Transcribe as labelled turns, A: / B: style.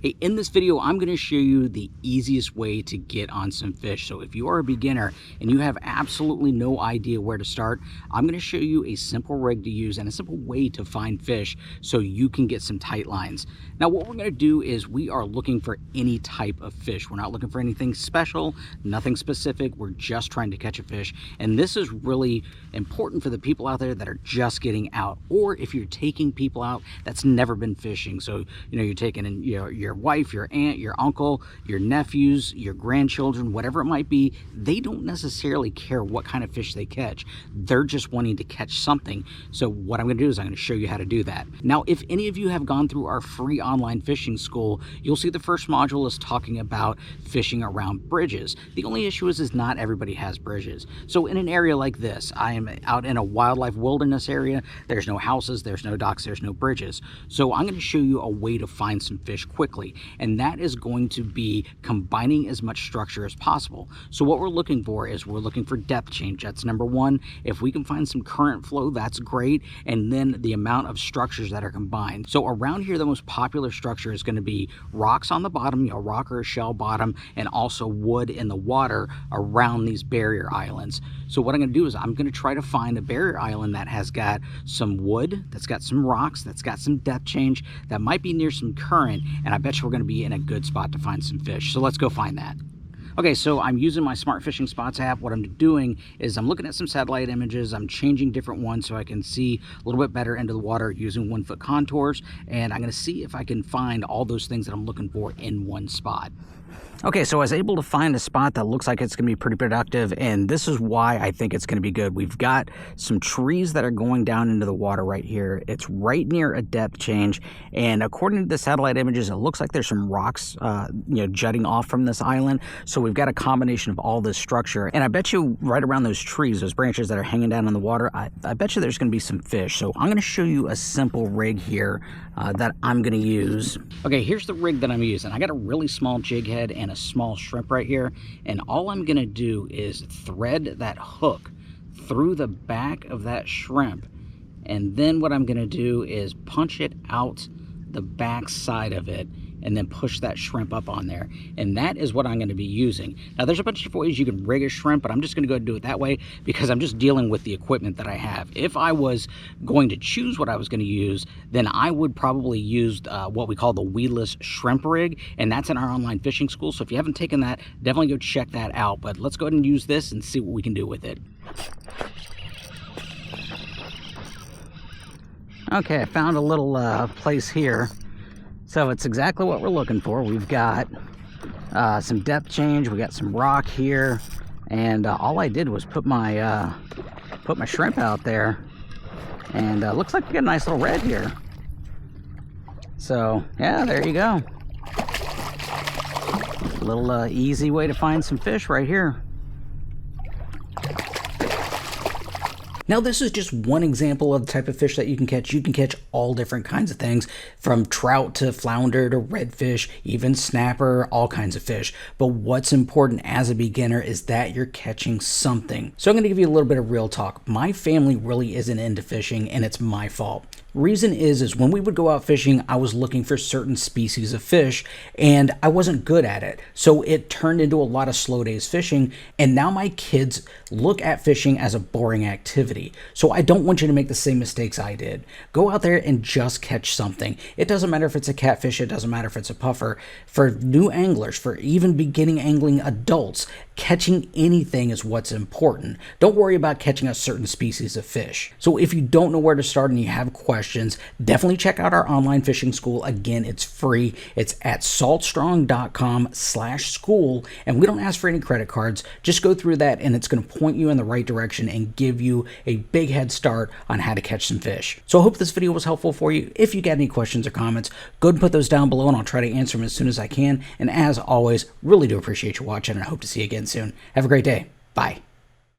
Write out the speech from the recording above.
A: Hey, in this video, I'm going to show you the easiest way to get on some fish. So if you are a beginner and you have absolutely no idea where to start, I'm going to show you a simple rig to use and a simple way to find fish so you can get some tight lines. Now, what we're going to do is we are looking for any type of fish. We're not looking for anything special, nothing specific. We're just trying to catch a fish. And this is really important for the people out there that are just getting out, or if you're taking people out that's never been fishing. So, you're taking in your wife, your aunt, your uncle, your nephews, your grandchildren, whatever it might be. They don't necessarily care what kind of fish they catch. They're just wanting to catch something. So what I'm going to do is I'm going to show you how to do that. Now, if any of you have gone through our free online fishing school, you'll see the first module is talking about fishing around bridges. The only issue is not everybody has bridges. So in an area like this, I am out in a wildlife wilderness area. There's no houses, there's no docks, there's no bridges. So I'm going to show you a way to find some fish quickly, and that is going to be combining as much structure as possible. So what we're looking for is we're looking for depth change. That's number one. If we can find some current flow, that's great. And then the amount of structures that are combined. So around here, the most popular structure is going to be rocks on the bottom, rock or a shell bottom, and also wood in the water around these barrier islands. So what I'm going to do is I'm going to try to find a barrier island that has got some wood, that's got some rocks, that's got some depth change, that might be near some current, and I bet you we're going to be in a good spot to find some fish. So let's go find that. Okay, so I'm using my Smart Fishing Spots app. What I'm doing is I'm looking at some satellite images. I'm changing different ones so I can see a little bit better into the water using 1-foot contours, and I'm going to see if I can find all those things that I'm looking for in one spot. Okay, so I was able to find a spot that looks like it's going to be pretty productive, and this is why I think it's going to be good. We've got some trees that are going down into the water right here. It's right near a depth change, and according to the satellite images, it looks like there's some rocks, jutting off from this island. So we've got a combination of all this structure, and I bet you right around those trees, those branches that are hanging down in the water, I bet you there's going to be some fish. So I'm going to show you a simple rig here that I'm going to use. Okay, here's the rig that I'm using. I got a really small jig head and a small shrimp right here, and all I'm gonna do is thread that hook through the back of that shrimp, and then what I'm gonna do is punch it out the back side of it and then push that shrimp up on there, and that is what I'm going to be using. Now there's a bunch of ways you can rig a shrimp, but I'm just going to go do it that way because I'm just dealing with the equipment that I have. If I was going to choose what I was going to use, then I would probably use what we call the weedless shrimp rig, and that's in our online fishing school. So if you haven't taken that, definitely go check that out. But let's go ahead and use this and see what we can do with it. Okay, I found a little place here. So it's exactly what we're looking for. We've got some depth change, we got some rock here, and all I did was put my shrimp out there, and looks like we got a nice little red here. So yeah, there you go. A little easy way to find some fish right here. Now, this is just one example of the type of fish that you can catch. You can catch all different kinds of things, from trout to flounder to redfish, even snapper, all kinds of fish. But what's important as a beginner is that you're catching something. So I'm going to give you a little bit of real talk. My family really isn't into fishing, and it's my fault. Reason is when we would go out fishing, I was looking for certain species of fish, and I wasn't good at it. So it turned into a lot of slow days fishing, and now my kids look at fishing as a boring activity. So I don't want you to make the same mistakes I did. Go out there and just catch something. It doesn't matter if it's a catfish, it doesn't matter if it's a puffer. For new anglers, for even beginning angling adults, catching anything is what's important. Don't worry about catching a certain species of fish. So if you don't know where to start and you have questions, definitely check out our online fishing school. Again, it's free. It's at saltstrong.com/school, and we don't ask for any credit cards. Just go through that, and it's going to point you in the right direction and give you a big head start on how to catch some fish. So I hope this video was helpful for you. If you got any questions or comments, go ahead and put those down below, and I'll try to answer them as soon as I can. And as always, really do appreciate you watching, and I hope to see you again soon. Have a great day. Bye.